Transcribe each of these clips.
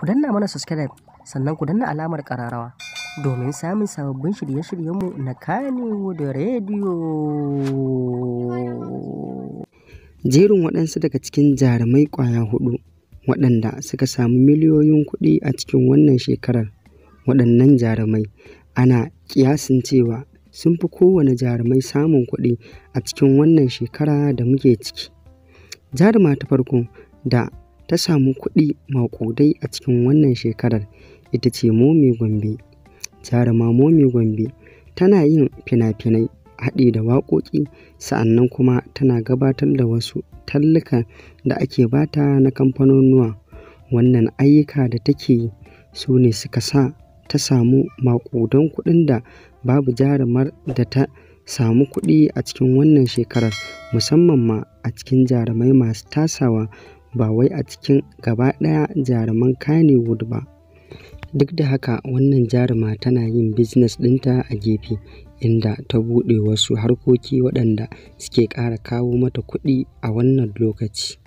ku danna mana subscribe sannan ku danna alamar ƙararrawa domin samun sababbin shirye-shiryenmu na Kannywood Radio. Jerin waɗansu daga cikin jarumai ƙwaya 4 waɗanda suka samu miliyoyin kuɗi a cikin wannan shekarar. Waɗannan jarumai ana ƙiyasin cewa sun fi kowane jarumai samun kuɗi a cikin wannan shekara da muke ciki. Jaruma ta farko da ta samu kuɗi maƙudai a cikin wannan shekarar ita ce Momi Gombe. Jaruma Momi Gombe tana yin fina-finai haɗi da waƙoƙi, sa'annan kuma tana gabatar da wasu talluka da ake bata na kamfanonuwa. Wannan ayyuka da take yi su ne suka sa ta samu maƙudan kuɗin da babu jarumar da ta samu kuɗi a cikin wannan shekarar, musamman ma a cikin jarumai masu tasawa, ba wai a cikin gaba ɗaya jaruman Kannywood ba. Duk da haka wannan jaruma tana yin business ɗinta a gefe, inda ta buɗe wasu harkoki waɗanda suke ƙara kawo mata kuɗi a wannan lokaci.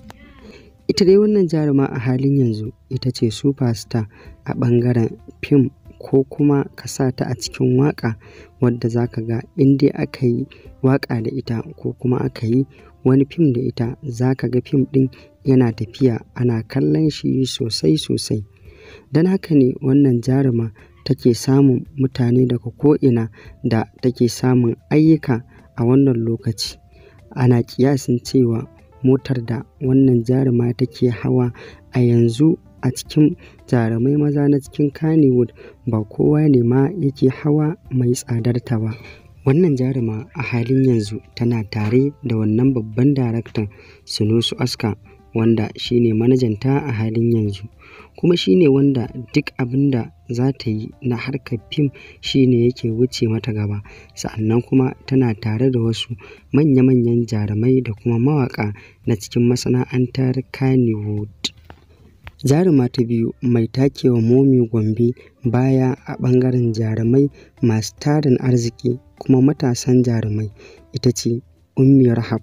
Ita dai wannan jaruma a halin yanzu ita ce superstar a ɓangaren fim, ko kuma ka sa ta a cikin waƙa, wadda za ka ga in dai aka yi waƙa da ita ko kuma aka yi wani fim da ita, za ka ga fim ɗin yana tafiya, ana kallon shi sosai. Don haka ne wannan jaruma take samun mutane daga ko'ina da take samun ayyuka a wannan lokaci. Ana kiyasin cewa motar da wannan jaruma take hawa a yanzu a cikin jarumai maza na cikin Kannywood ba kowa ne ma yake hawa mai tsadar ta ba. Wannan jaruma a halin yanzu tana tare da wannan babban daraktan Sunusi Oscar, wanda shine manajanta a halin yanzu, kuma shine wanda duk abin da za ta yi na harkar fim shine yake wuce mata gaba. Sa'annan kuma tana tare da wasu manya-manyan jarumai da kuma mawaƙa na cikin masana'antar Kannywood. Jaruma ta biyu mai takewa Momi Gombe baya a ɓangaren jarumai masu tarin arziki kuma matasan jarumai ita ce Ummi Rahab.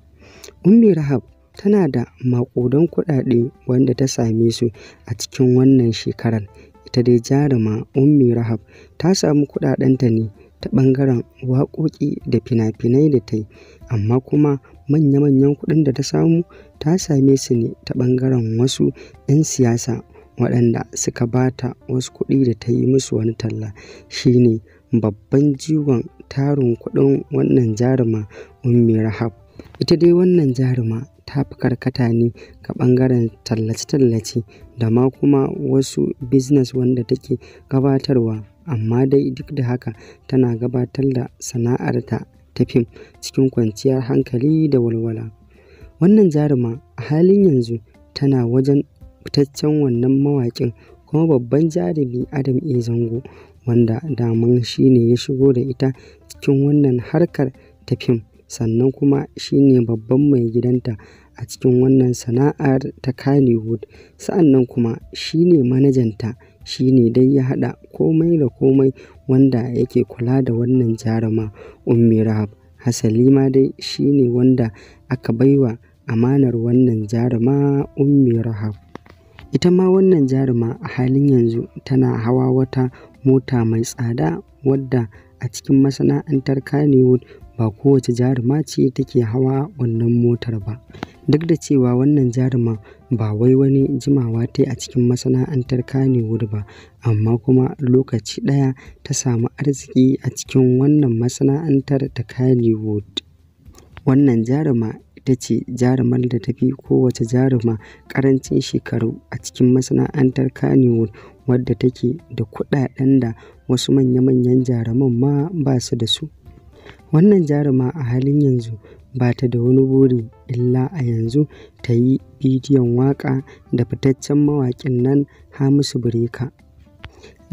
Ummi Rahab tana da maƙudan kuɗaɗe wanda ta same su a cikin wannan shekarar. Ita dai jaruma Ummi Rahab ta samu kuɗaɗenta ne ta ɓangaren waƙoƙi da fina-finai da ta yi, amma kuma manya-manyan kuɗin da ta samu ta same su ne ta ɓangaren wasu 'yan siyasa waɗanda suka bata wasu kuɗi da ta yi musu wani talla. Shine babban jigon tarin kuɗin wannan jaruma Ummi Rahab. Ita dai wannan jaruma ta fi karkata ne ga ɓangaren tallace-tallace da ma kuma wasu business wanda take gabatarwa, amma dai duk da haka tana gabatar da sana'arta ta fim cikin kwanciyar hankali da walwala. Wannan jaruma a halin yanzu tana wajen fitaccen wannan mawaƙin kuma babban jarumi Adam A. Zango, wanda daman shine ya shigo da ita cikin wannan harkar ta fim, sannan kuma shine babban mai gidanta a cikin wannan sana'ar ta Kannywood. Sa'annan kuma shine manajanta, shine dai ya haɗa komai da komai wanda yake kula da wannan jaruma Ummi Rahab. Hasali ma dai shine wanda aka baiwa amanar wannan jaruma Ummi Rahab. Ita ma wannan jaruma a halin yanzu tana hawa wata mota mai tsada, wadda a cikin masana'antar Kannywood ba kowace jaruma ce take hawa wannan motar ba. Duk da cewa wannan jaruma ba wai wani jimawa ta a cikin masana'antar Kannywood ba, amma kuma lokaci ɗaya ta samu arziki a cikin wannan masana'antar ta Kannywood. Wannan jaruma ita ce jarumar da ta fi kowace jaruma ƙarancin shekaru a cikin masana'antar Kannywood, wadda take da kuɗaɗen da wasu manya-manyan jaruman ma ba su da su. Wannan jaruma a halin yanzu ba ta da wani buri illa a yanzu ta yi bidiyon waƙa da fitaccen mawaƙin nan Hamisu Breaker.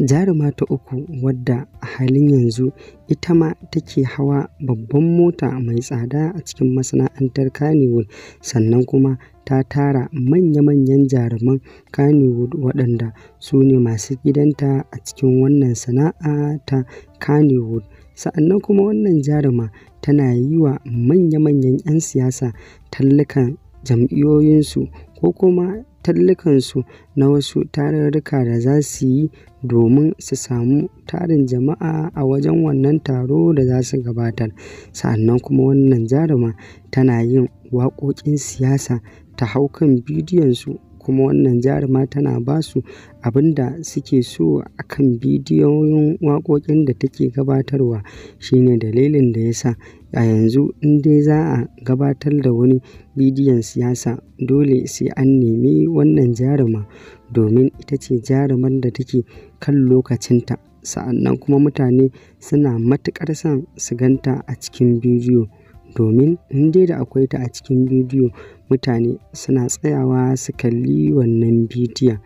Jaruma ta uku wadda a halin yanzu ita ma take hawa babban mota mai tsada a cikin masana'antar Kannywood, sannan kuma ta tara manya-manyan jaruman Kannywood waɗanda su ne masu gidanta a cikin wannan sana'a ta Kannywood. Sa'annan kuma wannan jaruma tana yi wa manya-manyan 'yan siyasa tallukan jam'iyyoyinsu ko kuma tallukansu na wasu tarurruka da za su yi domin su samu tarin jama'a a wajen wannan taro da za su gabatar. Sa'annan kuma wannan jaruma tana yin waƙoƙin siyasa ta hau kan bidiyonsu, kuma wannan jaruma tana ba su abin da suke so a kan bidiyoyin waƙoƙin da take gabatarwa. Shine dalilin da ya sa a yanzu in dai za a gabatar da wani bidiyon siyasa dole sai an nemi wannan jaruma, domin ita ce jarumar da take kan lokacinta. Sa'annan kuma mutane suna matuƙar son su ganta a cikin bidiyo, domin in dai da akwai ta a cikin bidiyo mutane suna tsayawa su kalli wannan bidiyon.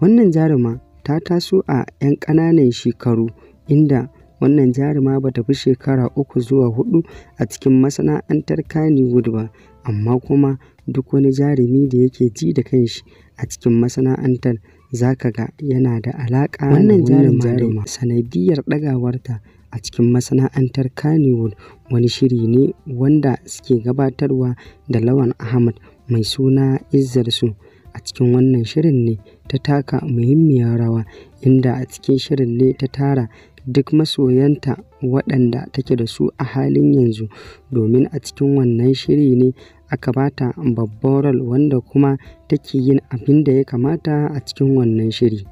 Wannan jaruma ta taso a 'yan ƙananan shekaru, inda wannan jaruma ba ta fi shekara 3 zuwa 4 a cikin masana'antar Kannywood ba, amma kuma duk wani jarumi da yake ji da kanshi a cikin masana'antar za ka ga yana da alaƙa wannan jaruma. Sanadiyyar ɗagawarta a cikin masana'antar Kannywood wani shiri ne wanda suke gabatarwa da Lawan Ahmad mai suna Izzarsu. A cikin wannan shirin ne ta taka muhimmiyar rawa, inda a cikin shirin ne ta tara duk masoyanta waɗanda take da su a halin yanzu, domin a cikin wannan shiri ne aka bata babban rol wanda kuma take yin abin da ya kamata a cikin wannan shiri.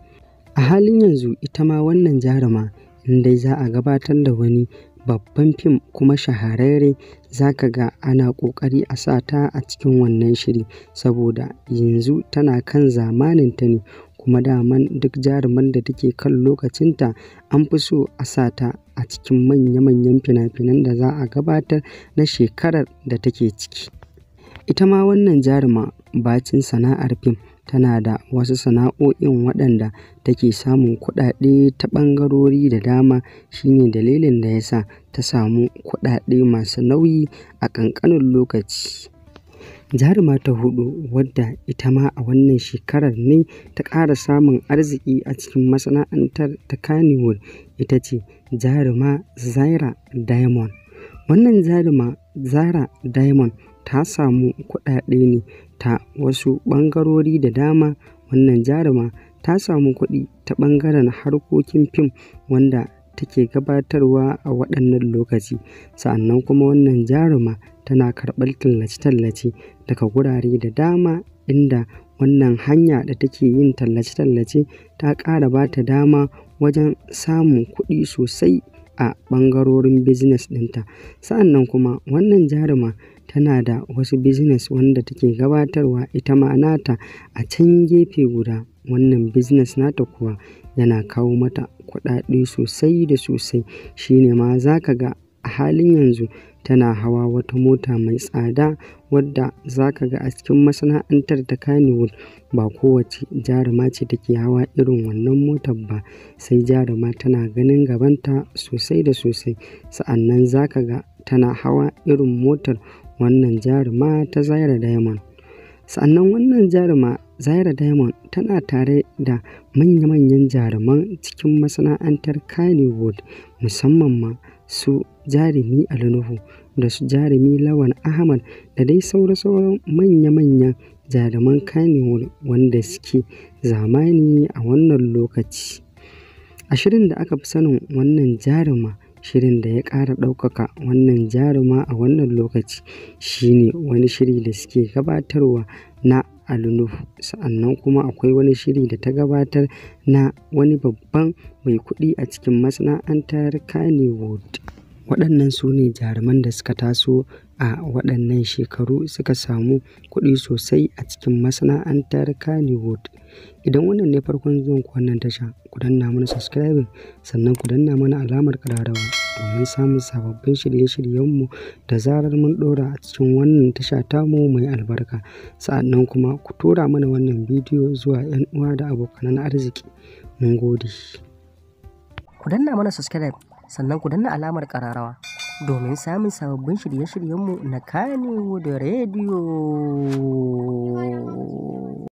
A halin yanzu ita ma wannan jaruma in dai za a gabatar da wani babban fim kuma shahararre za ka ga ana ƙoƙari a sa ta a cikin wannan shiri, saboda yanzu tana kan zamaninta ne, kuma daman duk jarumar da take kan lokacinta an fi so a sa ta a cikin manya-manyan fina-finan da za a gabatar na shekarar da take ciki. Ita ma wannan jaruma bacin sana'ar fim tana da wasu sana'o'in waɗanda take samun kuɗaɗe ta ɓangarori da dama. Shine dalilin da ya sa ta samu kuɗaɗe masu nauyi a ƙanƙanin lokaci. Jaruma ta 4 wadda ita ma a wannan shekarar ne ta ƙara samun arziki a cikin masana'antar ta Kannywood ita ce jaruma Zara Diamond. Wannan jaruma Zara Diamond ta samu kuɗaɗe ne ta wasu ɓangarori da dama. Wannan jaruma ta samu kuɗi ta ɓangaren harkokin fim wanda take gabatarwa a waɗannan lokaci. Sa'annan kuma wannan jaruma tana karɓar tallace-tallace daga gurare da dama, inda wannan hanya da take yin tallace-tallace ta ƙara ba ta dama wajen samun kuɗi sosai a ɓangarorin business ɗinta. Sa'annan kuma wannan jaruma tana da wasu business wanda take gabatarwa ita ma nata a can gefe guda. Wannan business nata kuwa yana kawo mata kuɗaɗe sosai da sosai. Shine ma za ka ga a halin yanzu tana hawa wata mota mai tsada, wadda za ka ga a cikin masana'antar ta Kannywood ba kowace jaruma ce take hawa irin wannan motar ba, sai jaruma tana ganin gabanta sosai da sosai. Sa'annan za ka ga tana hawa irin motar wannan jaruma ta Zara Diamond. Sa'annan wannan jaruma Zara Diamond tana tare da manya-manyan jaruman cikin masana'antar Kannywood, musamman ma su jarumi Ali Nuhu da su jarumi Lawan Ahmad da dai sauran manya-manyan jaruman Kannywood wanda suke zamani a wannan lokaci. A shirin da aka fi sanin wannan jaruma, shirin da ya ƙara ɗaukaka wannan jaruma a wannan lokaci shine wani shiri da suke gabatarwa na Ali Nuhu. Sa'annan kuma akwai wani shiri da ta gabatar na wani babban mai kuɗi a cikin masana'antar Kannywood. Waɗannan su ne jaruman da suka taso a waɗannan shekaru suka samu kuɗi sosai a cikin masana'antar Kannywood. Idan wannan ne farkon zuwan ku wannan tasha, ku danna mana subscribing, sannan ku danna mana alamar ƙararrawa domin samun sababbin shirye-shiryenmu da zarar mun ɗora a cikin wannan tasha tamu mai albarka. Sa'annan kuma ku tura mana wannan bidiyo zuwa 'yan uwa da abokanan arziki. Mun gode. Ku danna mana subscribe, sannan ku danna alamar ƙararrawa domin samun sababbin shirye-shiryenmu na Kannywood Radio.